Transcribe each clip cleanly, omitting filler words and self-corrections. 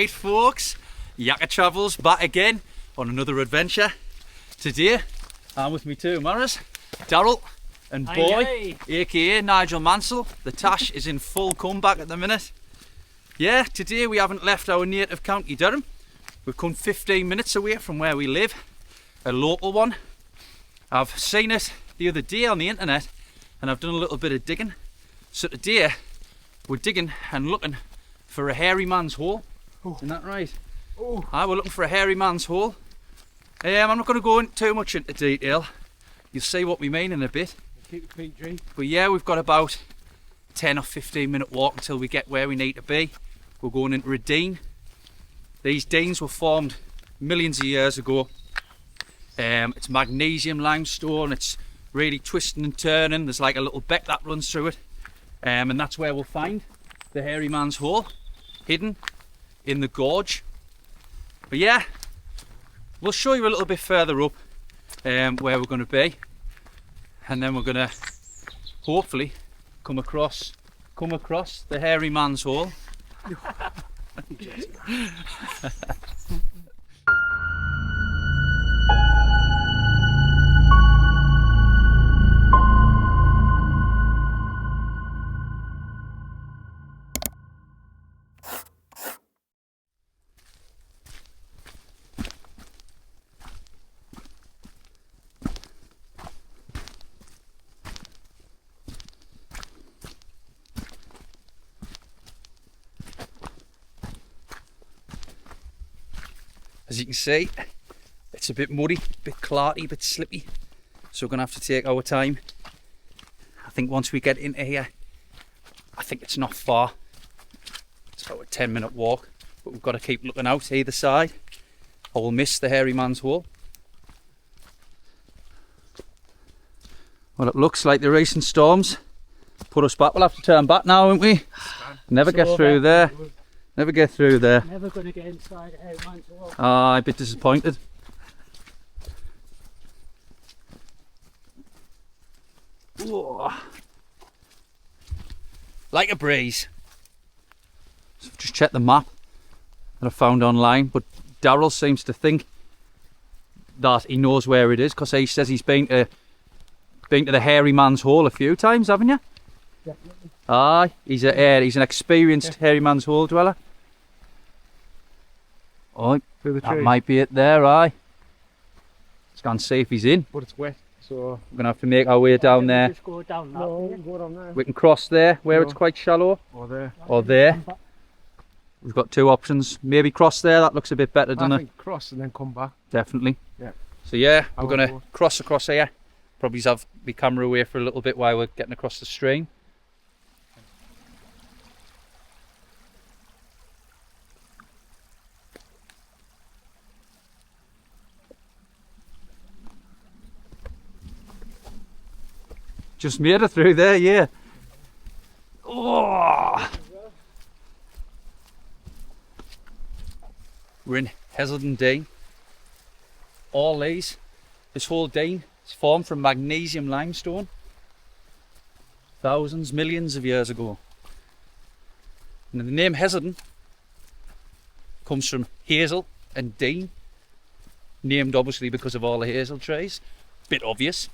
Right folks, Yacker travels back again on another adventure. Today I'm with me two Maras, Daryl and Boy, aka Nigel Mansell. The Tash is in full comeback at the minute. Yeah, today we haven't left our native county Durham. We've come 15 minutes away from where we live, a local one. I've seen it the other day on the internet and I've done a little bit of digging. So today we're digging and looking for a hairy man's hole. Oh. Isn't that right? Oh. Aye, we're looking for a hairy man's hole. I'm not going to go too much into detail. You'll see what we mean in a bit. Keep it PG. But yeah, we've got about 10 or 15 minute walk until we get where we need to be. We're going into a dean. These deans were formed millions of years ago. It's magnesium limestone. It's really twisting and turning. There's like a little beck that runs through it. And that's where we'll find the hairy man's hole, hidden in the gorge. But yeah, we'll show you a little bit further up where we're going to be, and then we're going to hopefully come across the hairy man's hole. As you can see, it's a bit muddy, a bit clarty, a bit slippy, so we're going to have to take our time. I think once we get into here, I think it's not far. It's about a 10-minute walk, but we've got to keep looking out either side or we'll miss the hairy man's hole. Well, it looks like the recent storms put us back. We'll have to turn back now, won't we? Never get through there. Never get through there. Never going to get inside a hairy man's hole. I'm a bit disappointed. Whoa. Like a breeze. So I've just checked the map that I found online, but Daryl seems to think that he knows where it is because he says he's been to the hairy man's hole a few times, haven't you? Definitely. Aye, he's an experienced hairy man's hole dweller. Oh, that might be it there, aye. Let's go and see if he's in. But it's wet, so we're going to have to make our way down there. Just go down that way. Go down there. We can cross there where it's quite shallow. Or there. Or there. We've got two options. Maybe cross there, that looks a bit better, doesn't it? I think cross and then come back. Definitely. Yeah. So yeah, we're going to cross across here. Probably have the camera away for a little bit while we're getting across the stream. Just made it through there, yeah. Oh. We're in Heselden Dean. All this whole dean is formed from magnesium limestone. Thousands, millions of years ago. And the name Heselden comes from hazel and dean, named obviously because of all the hazel trees. Bit obvious,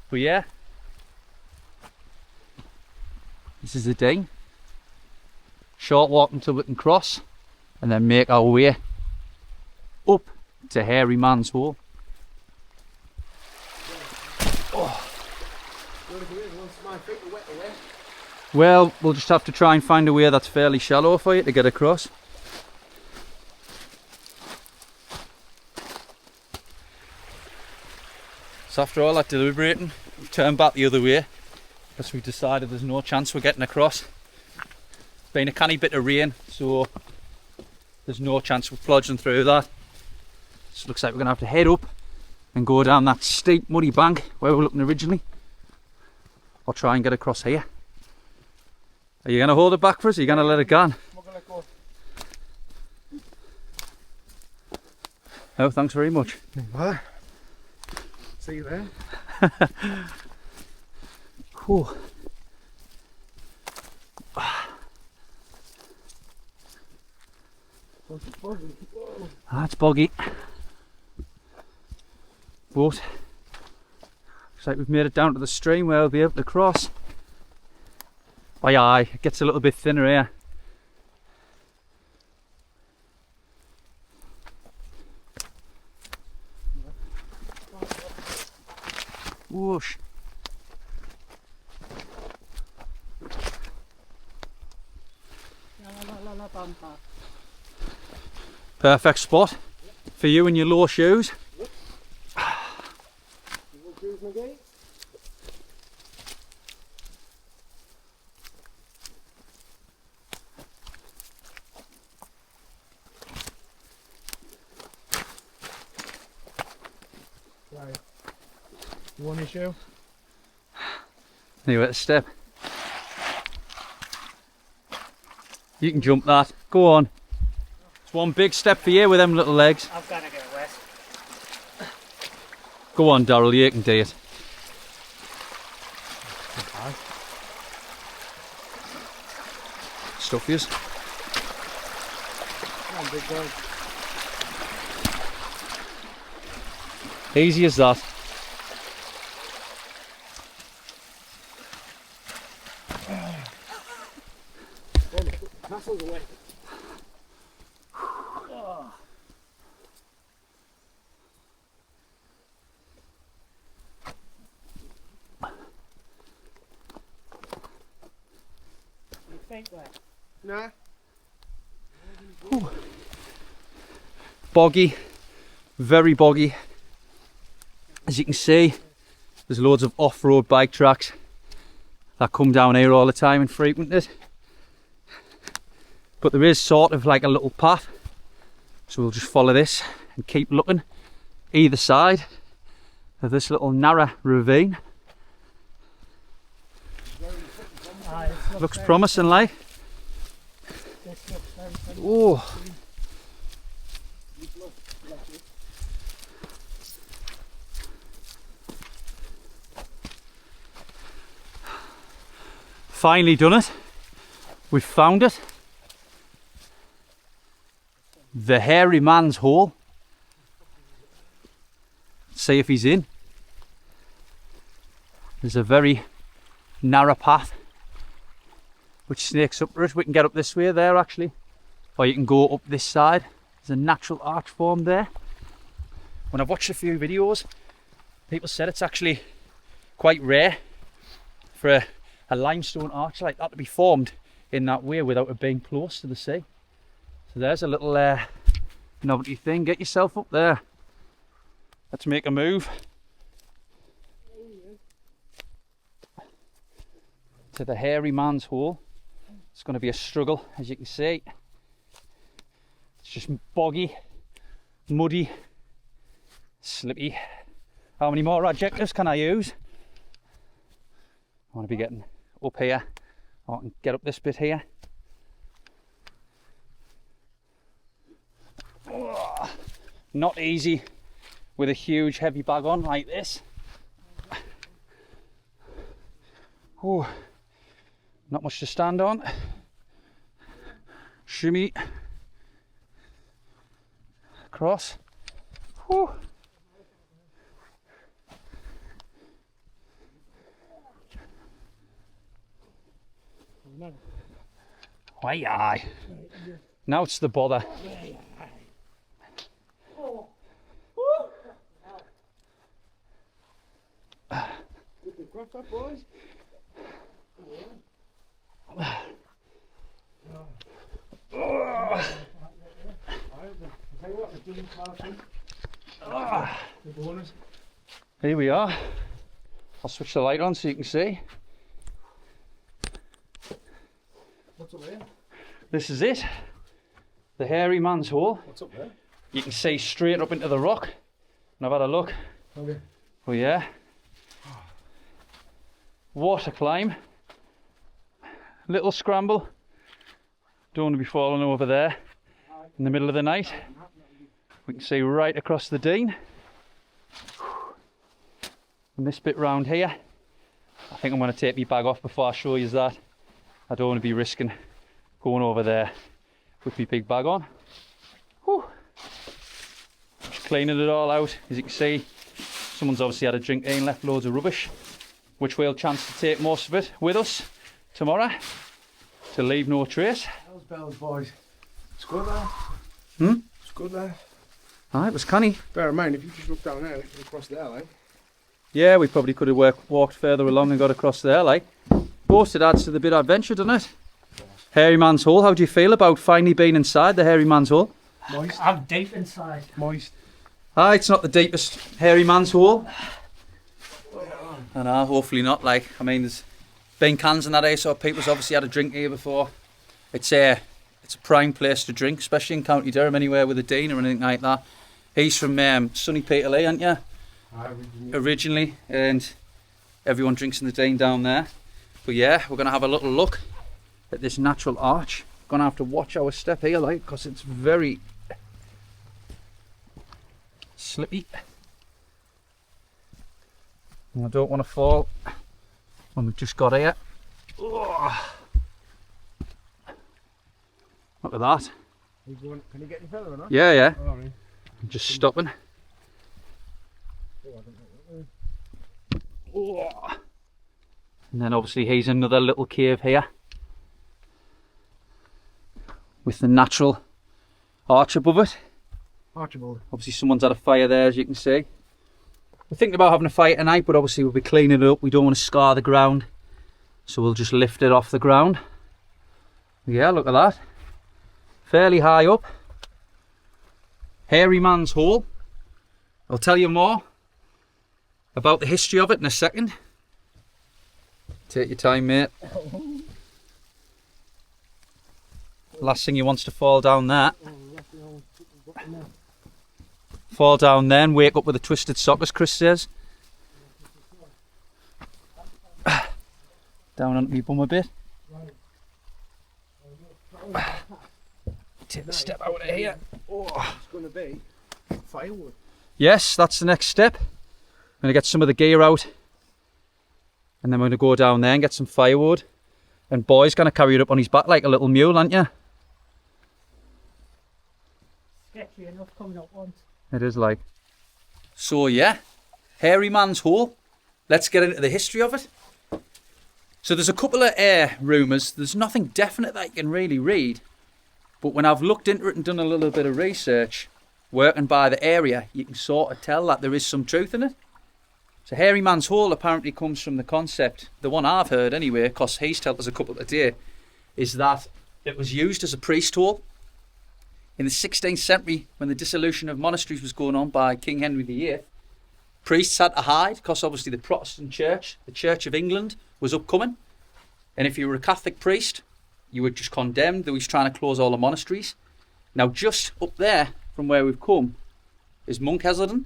but yeah. This is the dean. Short walk until we can cross and then make our way up to hairy man's hole. Oh. Well, we'll just have to try and find a way that's fairly shallow for you to get across. So after all that deliberating, we've turned back the other way because we've decided there's no chance we're getting across. It's been a canny bit of rain, so there's no chance we're plodging through that. So it looks like we're going to have to head up and go down that steep muddy bank where we were looking originally, or try and get across here. Are you going to hold it back for us? Are you going to let it go? I'm not going to let go. Oh, thanks very much. Bye. See you there. Whew. That's boggy. But looks like we've made it down to the stream where we'll be able to cross. Aye aye, it gets a little bit thinner here. Whoosh. Perfect spot for you and your low shoes. Right. You want your shoe? Anyway, a step. You can jump that. Go on. It's one big step for you with them little legs. I've got to get wet. Go on, Darryl, you can do it. Stuff yous. Come on, big boy. Easy as that. Muscles away. Oh. Your feet wet? Nah. Boggy, very boggy. As you can see, there's loads of off-road bike tracks that come down here all the time and frequent it. But there is sort of like a little path, so we'll just follow this and keep looking either side of this little narrow ravine. Looks promising, like. Oh. Finally done it. We've found it. The hairy man's hole. See if he's in. There's a very narrow path which snakes up to it. We can get up this way there actually, or you can go up this side. There's a natural arch formed there. When I've watched a few videos, people said it's actually quite rare for a limestone arch like that to be formed in that way without it being close to the sea. So there's a little novelty thing. Get yourself up there. Let's make a move to the hairy man's hole. It's going to be a struggle, as you can see. It's just boggy, muddy, slippy. How many more adjectives can I use? I want to be getting up here. I can get up this bit here. Oh, not easy with a huge heavy bag on like this. Oh, not much to stand on. Shimmy across. Whew. Aye, aye. Now it's the bother. Cross up, boys. Here we are. I'll switch the light on so you can see. What's up there? This is it. The hairy man's hole. What's up there? You can see straight up into the rock. And I've had a look. Okay. Oh yeah. What a climb. Little scramble. Don't want to be falling over there in the middle of the night. We can see right across the Dean. And this bit round here, I think I'm going to take my bag off before I show you that. I don't want to be risking going over there with my big bag on. cleaning it all out. As you can see, someone's obviously had a drink here and left loads of rubbish, which we'll chance to take most of it with us tomorrow to leave no trace. Bells, bells, boys. It's good there. It's good there. Aye, it was canny. Bear in mind, if you just look down there, across there, like. Yeah, we probably could have walked further along and got across there, like. Both it adds to the bit of adventure, doesn't it? Hairy Man's Hole, how do you feel about finally being inside the Hairy Man's Hole? Moist. I'm deep inside. Moist. Aye, it's not the deepest Hairy Man's Hole. I know, hopefully not. Like, I mean, there's been cans in that here, so people's obviously had a drink here before. It's a prime place to drink, especially in County Durham, anywhere with a Dean or anything like that. He's from sunny Peterlee, aren't you? Originally, and everyone drinks in the Dean down there. But yeah, we're going to have a little look at this natural arch. Going to have to watch our step here, like, because it's very slippy. And I don't want to fall when we've just got here. Oh. Look at that. Can you get any further or not? Yeah, yeah. Oh, right. I'm just stopping. Oh. And then obviously here's another little cave here with the natural arch above it. Archibald. Obviously someone's had a fire there, as you can see. We're thinking about having a fire tonight, but obviously we'll be cleaning it up. We don't want to scar the ground, so we'll just lift it off the ground. Yeah, look at that. Fairly high up. Hairy Man's Hole. I'll tell you more about the history of it in a second. Take your time, mate. Last thing you want's to fall down there. Fall down there and wake up with a twisted sock, as Chris says. Down onto me bum a bit. Take the step out of here. Oh, it's going to be firewood. Yes, that's the next step. I'm going to get some of the gear out. And then we're going to go down there and get some firewood. And Boy's going to carry it up on his back like a little mule, aren't you? Sketchy enough coming up once. It is like. So yeah, Hairy Man's Hole. Let's get into the history of it. So there's a couple of rumours. There's nothing definite that you can really read. But when I've looked into it and done a little bit of research, working by the area, you can sort of tell that there is some truth in it. So Hairy Man's Hole apparently comes from the concept, the one I've heard anyway, because he's told us a couple today, is that it was used as a priest hole. In the 16th century, when the dissolution of monasteries was going on by King Henry VIII, priests had to hide because obviously the Protestant church, the Church of England, was upcoming. And if you were a Catholic priest, you were just condemned. They was trying to close all the monasteries. Now just up there from where we've come is Monk Heselden.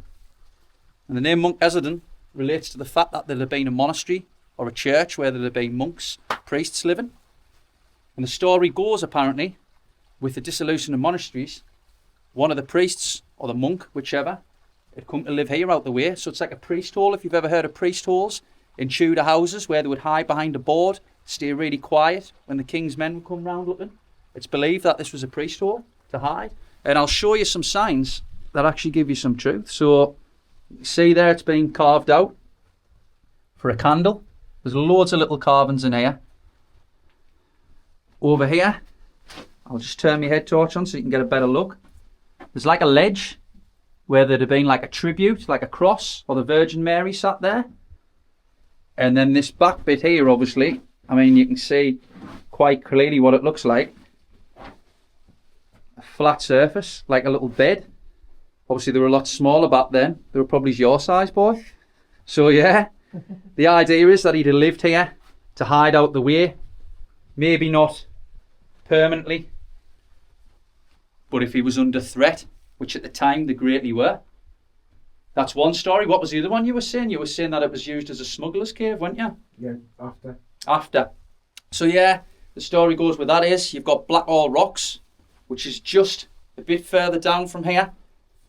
And the name Monk Heselden relates to the fact that there had been a monastery or a church where there had been monks, priests living. And the story goes apparently, with the dissolution of monasteries, one of the priests or the monk, whichever, had come to live here out the way. So it's like a priest hole, if you've ever heard of priest holes in Tudor houses where they would hide behind a board, stay really quiet when the king's men would come round looking. It's believed that this was a priest hole to hide. And I'll show you some signs that actually give you some truth. So you see there, it's been carved out for a candle. There's loads of little carvings in here. Over here, I'll just turn my head torch on so you can get a better look. There's like a ledge where there'd have been like a tribute, like a cross, or the Virgin Mary sat there. And then this back bit here, obviously, I mean, you can see quite clearly what it looks like. A flat surface, like a little bed. Obviously, they were a lot smaller back then. They were probably your size, boy. So, yeah, the idea is that he'd have lived here to hide out the way. Maybe not permanently, but if he was under threat, which at the time they greatly were. That's one story. What was the other one you were saying? You were saying that it was used as a smuggler's cave, weren't you? Yeah, after. After. So yeah, the story goes with that is, you've got Blackall Rocks, which is just a bit further down from here.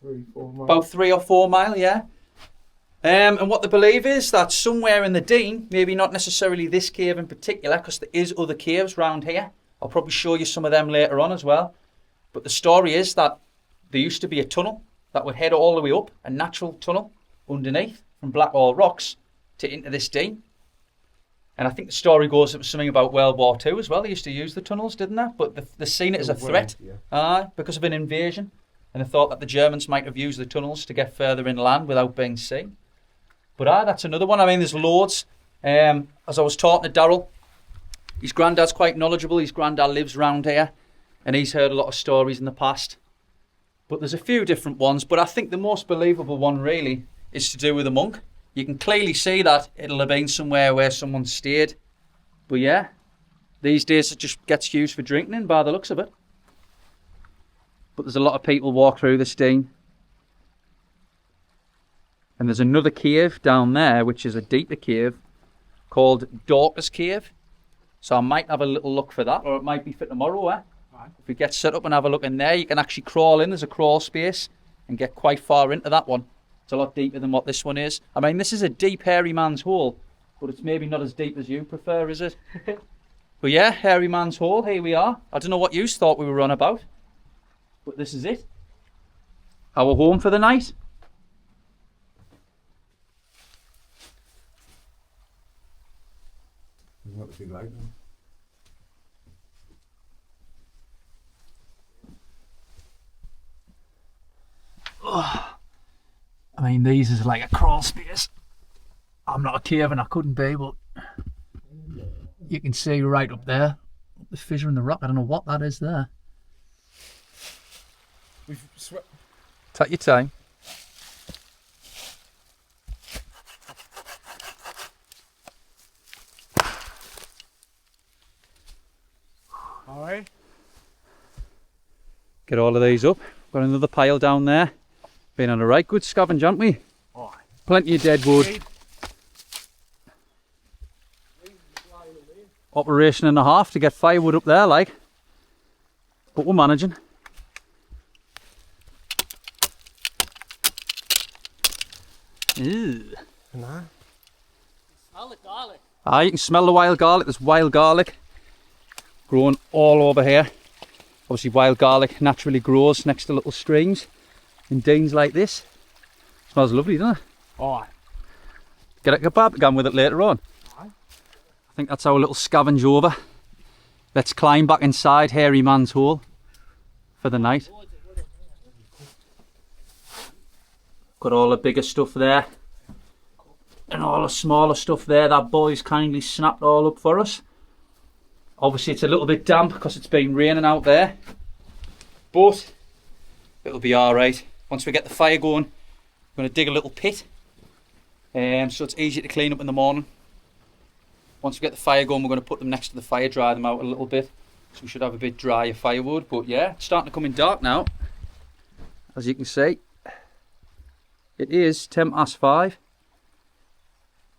3-4 miles. About 3 or 4 mile, yeah. And what they believe is that somewhere in the Dean, maybe not necessarily this cave in particular, because there is other caves round here. I'll probably show you some of them later on as well. But the story is that there used to be a tunnel that would head all the way up, a natural tunnel underneath from Blackwall Rocks to into this dene. And I think the story goes it was something about World War II as well. They used to use the tunnels, didn't they? But they seen it as a threat because of an invasion. And they thought that the Germans might have used the tunnels to get further inland without being seen. But that's another one. I mean, there's loads. As I was talking to Daryl, his granddad's quite knowledgeable. His granddad lives round here and he's heard a lot of stories in the past. But there's a few different ones. But I think the most believable one really is to do with a monk. You can clearly see that it'll have been somewhere where someone stayed. But yeah, these days it just gets used for drinking in by the looks of it. But there's a lot of people walk through this dene. And there's another cave down there, which is a deeper cave, called Dorca's Cave. So I might have a little look for that, or it might be for tomorrow, eh? Right. If we get set up and have a look in there, you can actually crawl in. There's a crawl space and get quite far into that one. It's a lot deeper than what this one is. I mean, this is a deep, hairy man's hole, but it's maybe not as deep as you prefer, is it? But yeah, hairy man's hole, here we are. I don't know what you thought we were on about, but this is it. Our home for the night. What the big light then? I mean, these is like a crawl space. I'm not a cave and I couldn't be, but you can see right up there, the fissure in the rock. I don't know what that is there. Take your time. Alright. Get all of these up. Got another pile down there. Been on a right good scavenge, haven't we? Oh. Plenty of dead wood. Operation and a half to get firewood up there, like. But we're managing. Ew. Nah. Smell the garlic. You can smell the wild garlic. There's wild garlic growing all over here. Obviously wild garlic naturally grows next to little streams in denes like this. Smells lovely, doesn't it? Oh. Get a kebab again with it later on. Aye. I think that's our little scavenge over. Let's climb back inside Hairy Man's Hole for the night. Got all the bigger stuff there and all the smaller stuff there. That boy's kindly snapped all up for us. Obviously it's a little bit damp because it's been raining out there, but it'll be alright. Once we get the fire going, we're going to dig a little pit, so it's easy to clean up in the morning. Once we get the fire going, we're going to put them next to the fire, dry them out a little bit, so we should have a bit drier firewood. But yeah, it's starting to come in dark now, as you can see. It is 5:10,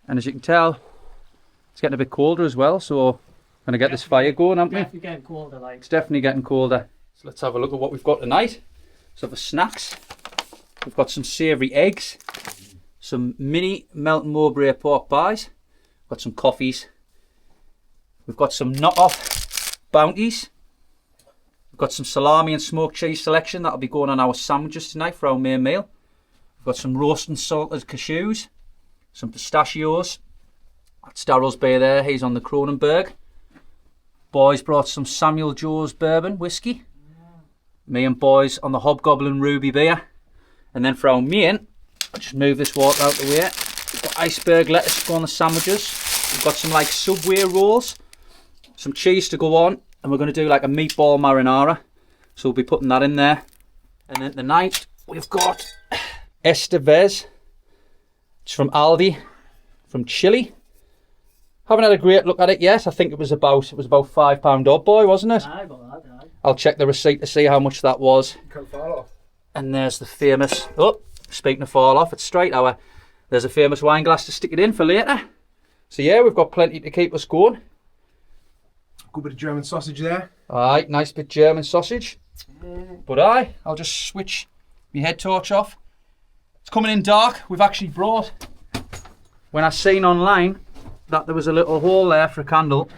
and as you can tell, it's getting a bit colder as well, so going to get this fire going, aren't we? Definitely getting colder, like. It's definitely getting colder. So let's have a look at what we've got tonight. So for snacks, we've got some savoury eggs, some mini Melton Mowbray pork pies, got some coffees, we've got some knock-off bounties, we've got some salami and smoked cheese selection that'll be going on our sandwiches tonight for our main meal. We've got some roast and salted cashews, some pistachios. That's Daryl's beer there, he's on the Kronenberg. Boys brought some Samuel Joe's bourbon whiskey. Me and boys on the Hobgoblin Ruby beer. And then for our main, I'll just move this water out the way. We've got iceberg lettuce to go on the sandwiches. We've got some like Subway rolls, some cheese to go on, and we're going to do like a meatball marinara. So we'll be putting that in there. And then tonight we've got Estevez. It's from Aldi, from Chile. Haven't had a great look at it yet. I think it was about £5 odd, boy, wasn't it? Aye, but that, aye. I'll check the receipt to see how much that was. You can't fall off. And there's the famous, oh, speaking of fall off, it's straight hour. There's a famous wine glass to stick it in for later. So yeah, we've got plenty to keep us going. Good bit of German sausage there. Alright, nice bit German sausage. But I'll just switch my head torch off. It's coming in dark. We've actually brought, when I seen online that there was a little hole there for a candle,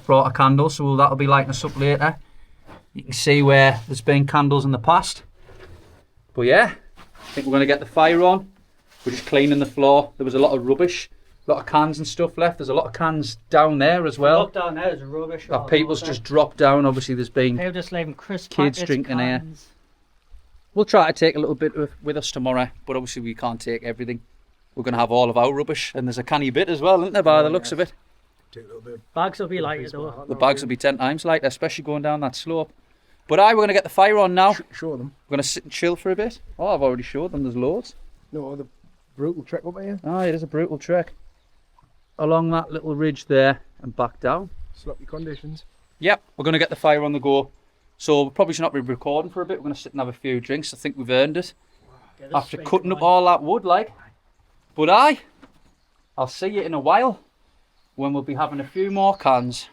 brought a candle, so that'll be lighting us up later. You can see where there's been candles in the past. But yeah, think we're going to get the fire on. We're just cleaning the floor. There was a lot of rubbish, a lot of cans and stuff left. There's a lot of cans down there as well. Look down there, there's rubbish. That people's just dropped down. Obviously, there's been They're just leaving crisp kids packets, drinking here. cans. We'll try to take a little bit with us tomorrow, but obviously we can't take everything. We're going to have all of our rubbish, and there's a canny bit as well, isn't there, by the looks of it? Take a little bit. Bags will be lighter though. The bags will be 10 times lighter, especially going down that slope. But we're going to get the fire on now. Show them. We're going to sit and chill for a bit. Oh, I've already showed them, there's loads. No, the brutal trek up here. Oh, it is a brutal trek. Along that little ridge there and back down. Sloppy conditions. Yep, we're going to get the fire on the go. So we probably should not be recording for a bit. We're going to sit and have a few drinks. I think we've earned it. After cutting up all that wood, like. But I'll see you in a while when we'll be having a few more cans.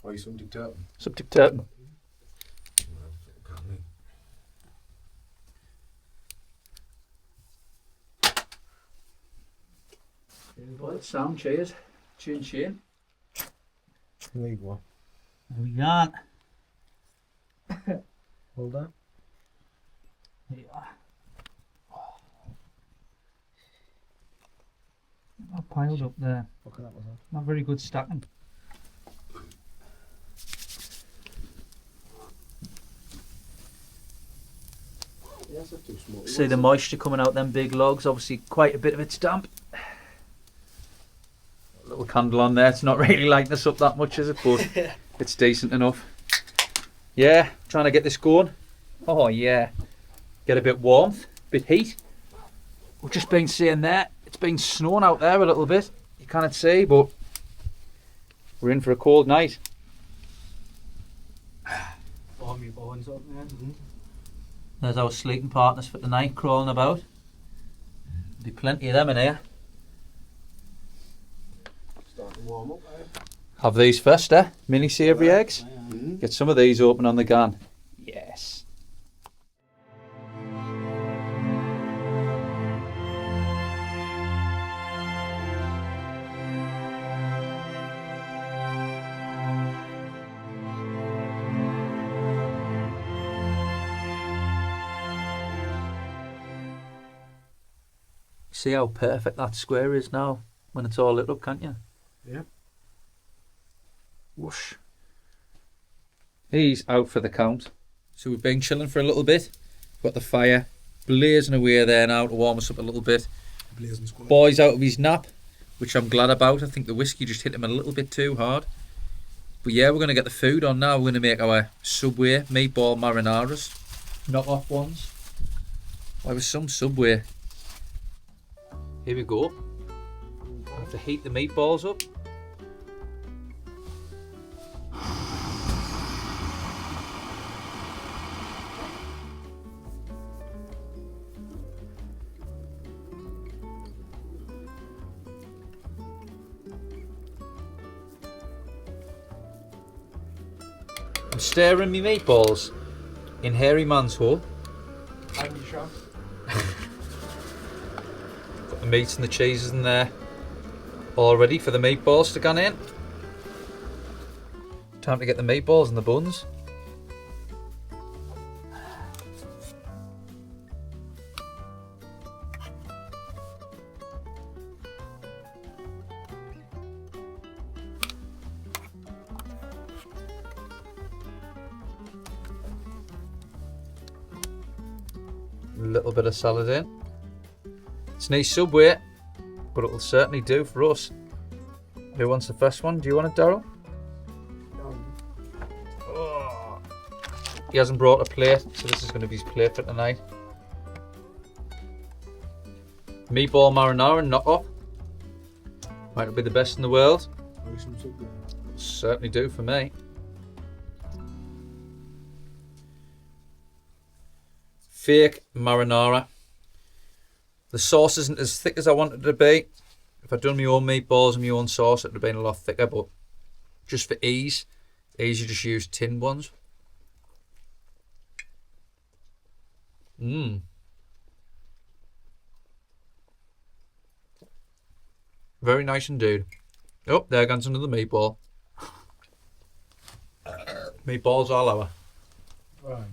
Why are you something dictating? Something dictating. Sound, cheers. Chin chin. Need one. There we go. Hold that. There you are. All piled up there. Look at that one. Not very good stacking. Yes, that's too small. See the moisture coming out them big logs. Obviously quite a bit of it's damp. A little candle on there. It's not really lighting us up that much, is it? But it's decent enough. Yeah, trying to get this going. Oh yeah. Get a bit warmth, bit heat. We've just been seeing there. It's been snowing out there a little bit. You can't see, but we're in for a cold night. Warm your bones up, man. There's our sleeping partners for tonight crawling about. There'll be plenty of them in here. Starting to warm up, Have these first, eh? Mini savoury eggs. Mm-hmm. Get some of these open on the gun. Yes. See how perfect that square is now when it's all lit up, can't you? Yeah. Whoosh. He's out for the count. So we've been chilling for a little bit. Got the fire blazing away there now to warm us up a little bit. Blazing squad. Boy's out of his nap, which I'm glad about. I think the whiskey just hit him a little bit too hard. But yeah, we're going to get the food on now. We're going to make our Subway meatball marinaras. Knock off ones. There was some Subway. Here we go. I have to heat the meatballs up. I'm stirring me meatballs in hairy man's hole. And you shot. Got the meats and the cheeses in there all ready for the meatballs to go in. Time to get the meatballs and the buns. A little bit of salad in. It's nice Subway, but it'll certainly do for us. Who wants the first one? Do you want it, Daryl? Oh. He hasn't brought a plate, so this is going to be his plate for tonight. Meatball marinara knock off. Might not be the best in the world. Certainly do for me. Fake marinara. The sauce isn't as thick as I wanted it to be. If I'd done my own meatballs and my own sauce, it would have been a lot thicker, but just for ease, you just use tin ones. Very nice indeed. Oh, there goes another meatball. Meatballs all over. Right.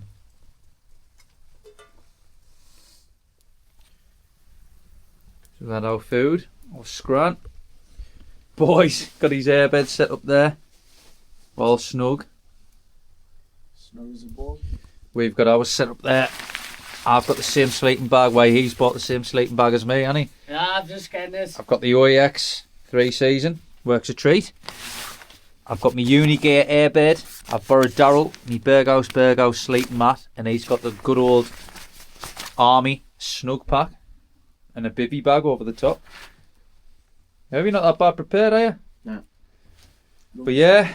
So that our food, all scrant. Boys, got his airbed set up there. All snug. Snug as a ball. We've got ours set up there. I've got the same sleeping bag. Why he's bought the same sleeping bag as me, hasn't he? Yeah, I'm just getting this. I've got the OEX 3 season. Works a treat. I've got my Unigear airbed. I've borrowed Daryl, my Berghaus sleeping mat, and he's got the good old Army snug pack and a bivvy bag over the top. You're not that bad prepared, are you? No. But yeah,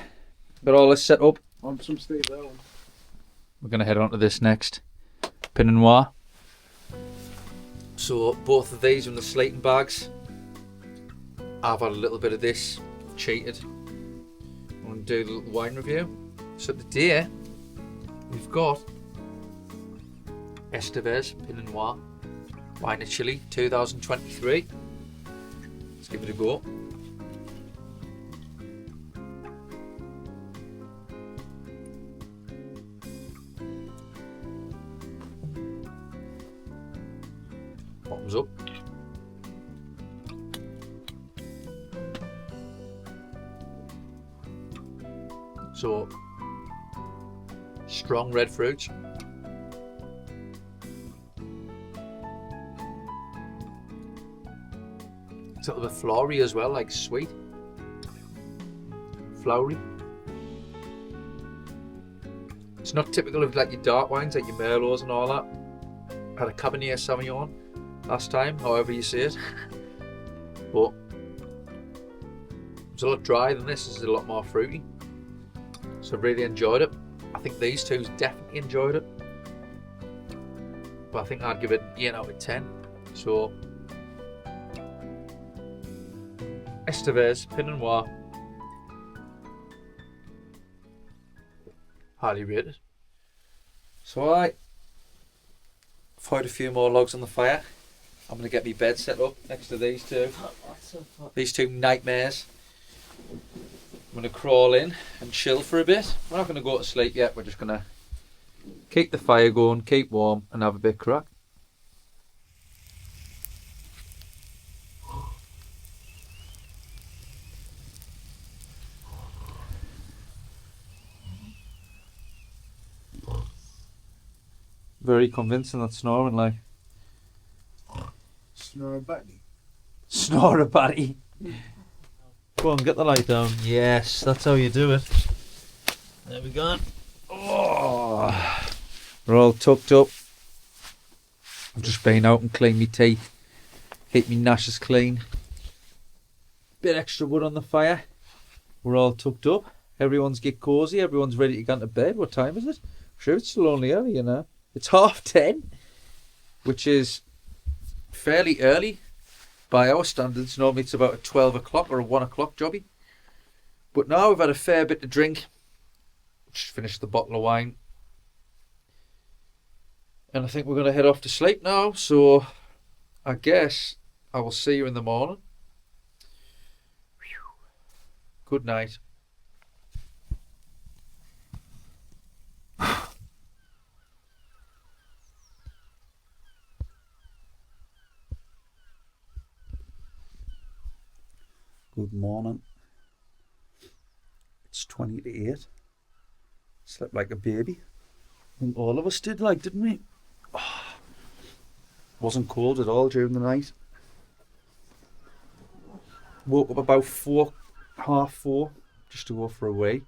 got all this set up. On some state that one. We're going to head on to this next. Pinot Noir. So both of these are in the sleeping bags. I've had a little bit of this, cheated. I'm going to do a little wine review. So today we've got Estevez Pinot Noir Wine of Chile 2023. Let's give it a go. Bottoms up. So, strong red fruits. It's a little bit flowery as well, like sweet. Flowery. It's not typical of like your dark wines, like your Merlots and all that. I had a Cabernet Sauvignon last time, however you say it. But it's a lot drier than this. This is a lot more fruity. So I really enjoyed it. I think these two's definitely enjoyed it. But I think I'd give it an 8 out of 10. So Estevez Pinot Noir. Highly rated. So I've fired a few more logs on the fire. I'm going to get my bed set up next to these two. These two nightmares. I'm going to crawl in and chill for a bit. We're not going to go to sleep yet. We're just going to keep the fire going, keep warm and have a bit of crack. Very convincing, that snoring, like. Snore batty. Snore a batty. Go on, get the light down. Yes, that's how you do it. There we go. Oh, we're all tucked up. I've just been out and cleaned my teeth. Keep my gnashes clean. Bit extra wood on the fire. We're all tucked up. Everyone's get cosy. Everyone's ready to go into bed. What time is it? I'm sure it's still only early, you know. It's 10:30, which is fairly early by our standards. Normally it's about a 12 o'clock or a 1 o'clock jobby. But now we've had a fair bit to drink. Just finished the bottle of wine. And I think we're going to head off to sleep now. So I guess I will see you in the morning. Good night. Good morning. It's 20 to 8. Slept like a baby. I think all of us did, like, didn't we? Oh, wasn't cold at all during the night. Woke up about 4:30, just to go for a wee.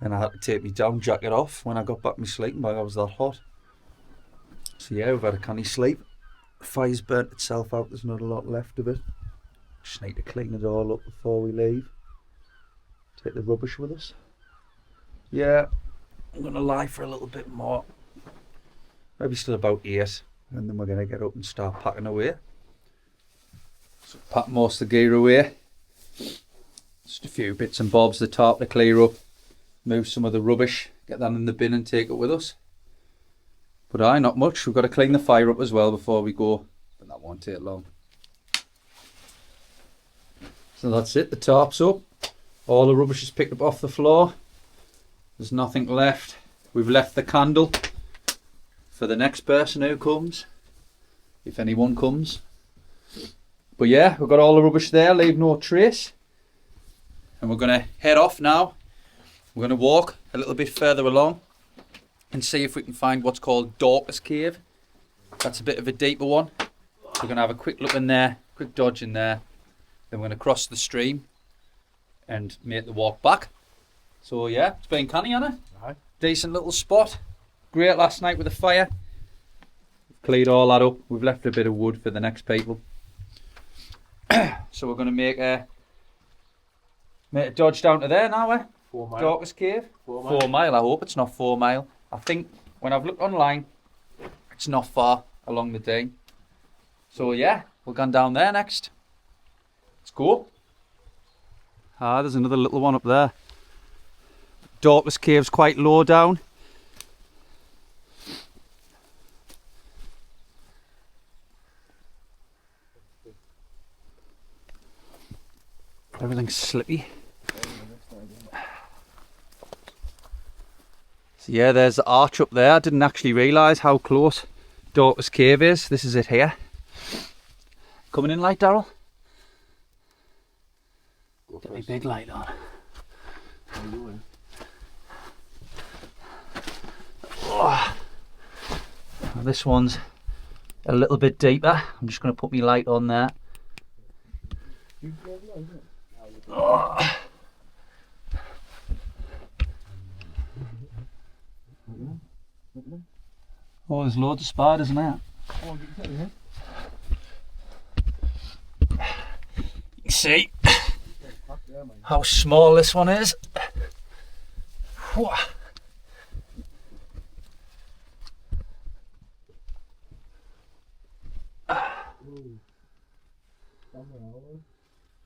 And I had to take my down jacket off when I got back my sleeping bag. I was that hot. So yeah, we've had a canny sleep. The fire's burnt itself out. There's not a lot left of it. Just need to clean it all up before we leave. Take the rubbish with us. Yeah, I'm going to lie for a little bit more. Maybe still about 8. And then we're going to get up and start packing away. So pack most of the gear away. Just a few bits and bobs, the tarp to clear up. Move some of the rubbish. Get that in the bin and take it with us. But not much. We've got to clean the fire up as well before we go. But that won't take long. So that's it, the tarp's up. All the rubbish is picked up off the floor. There's nothing left. We've left the candle for the next person who comes, if anyone comes. But yeah, we've got all the rubbish there, leave no trace. And we're going to head off now. We're going to walk a little bit further along and see if we can find what's called Dorca's Cave. That's a bit of a deeper one. We're going to have a quick look in there, quick dodge in there. Then we're going to cross the stream and make the walk back. So yeah, it's been canny, hasn't it? Aye. Decent little spot. Great last night with the fire. We've cleared all that up. We've left a bit of wood for the next people. So we're going to make a dodge down to there now, 4 mile. Dorca's Cave. 4 mile. 4 mile, I hope it's not 4 mile. I think when I've looked online, it's not far along the Dean. So yeah, we're going down there next. Let's go. Ah, there's another little one up there. Dorca's Cave's quite low down. Everything's slippy. So yeah, there's the arch up there. I didn't actually realise how close Dorca's Cave is. This is it here. Coming in light, Daryl? Get me big light on. Oh. This one's a little bit deeper. I'm just going to put my light on there. Oh. Oh, there's loads of spiders in there. You can see how small this one is.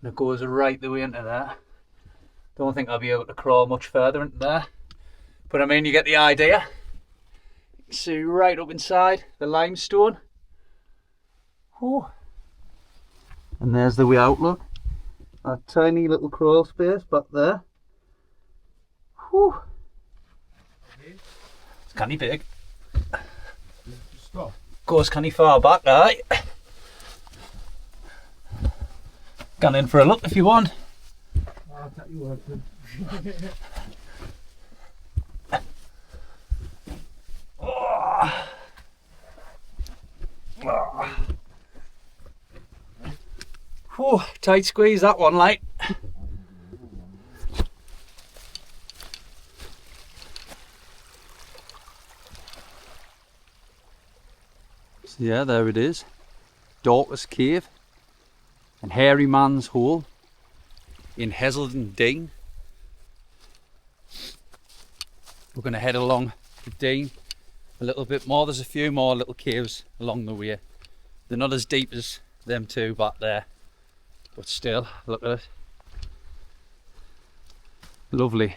And it goes right the way into there. Don't think I'll be able to crawl much further into there. But I mean, you get the idea. You can see right up inside the limestone. Oh. And there's the way out, look. A tiny little crawl space back there. Whew. It's canny big. Goes canny far back, aye. Gone in for a look if you want. I'll tell you what. Oh. Oh. Whew, tight squeeze that one, like. So yeah, there it is. Dorca's Cave and Hairy Man's Hole in Heselden Dean. We're going to head along the Dean a little bit more. There's a few more little caves along the way. They're not as deep as them two back there, but still, look at it. Lovely.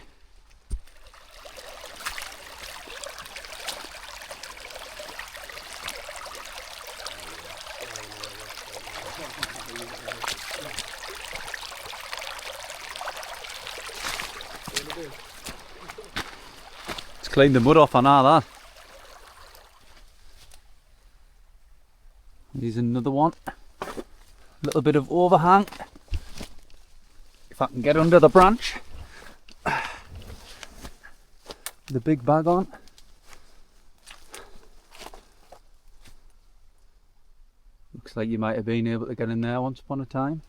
Let's clean the mud off on that. Here's another one. A little bit of overhang. If I can get under the branch. The big bag on. Looks like you might have been able to get in there once upon a time.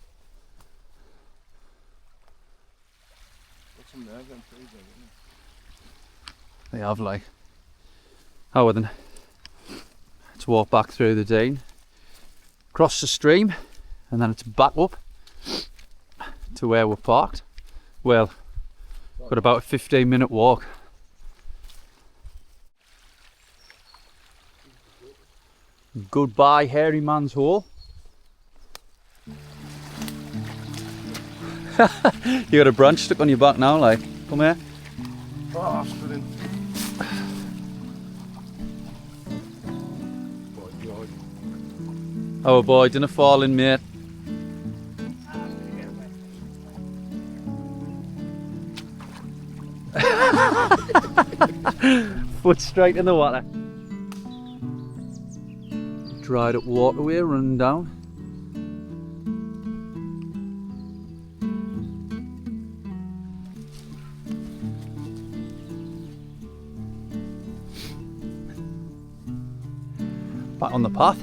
They have, like. Oh, well then. Let's walk back through the Dean. Cross the stream. And then it's back up to where we're parked. Well, got about a 15-minute walk. Goodbye, Hairy Man's Hole. You got a branch stuck on your back now, like. Come here. Oh, stood in. Oh boy, didn't fall in, mate. Foot straight in the water. Dried up waterway running down. Back on the path.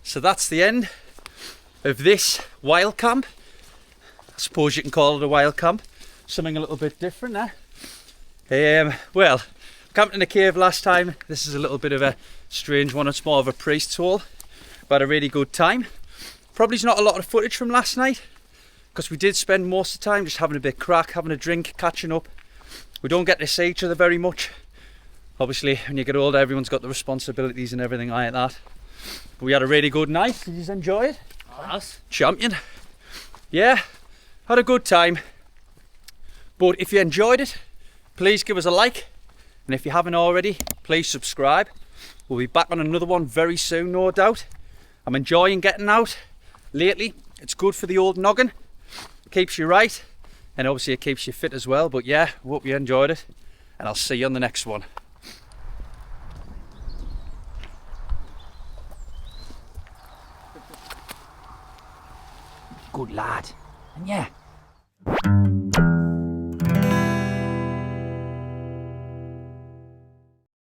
So that's the end of this wild camp. I suppose you can call it a wild camp. Something a little bit different, well, camped in a cave last time. This is a little bit of a strange one. It's more of a priest's hole. We had a really good time. Probably not a lot of footage from last night because we did spend most of the time just having a bit of crack, having a drink, catching up. We don't get to see each other very much. Obviously, when you get older, everyone's got the responsibilities and everything like that. But we had a really good night. Did you enjoy it? Us. Champion. Yeah, had a good time. But if you enjoyed it, please give us a like. And if you haven't already, please subscribe. We'll be back on another one very soon, no doubt. I'm enjoying getting out lately. It's good for the old noggin. Keeps you right. And obviously it keeps you fit as well. But yeah, hope you enjoyed it. And I'll see you on the next one. Good lad. And yeah.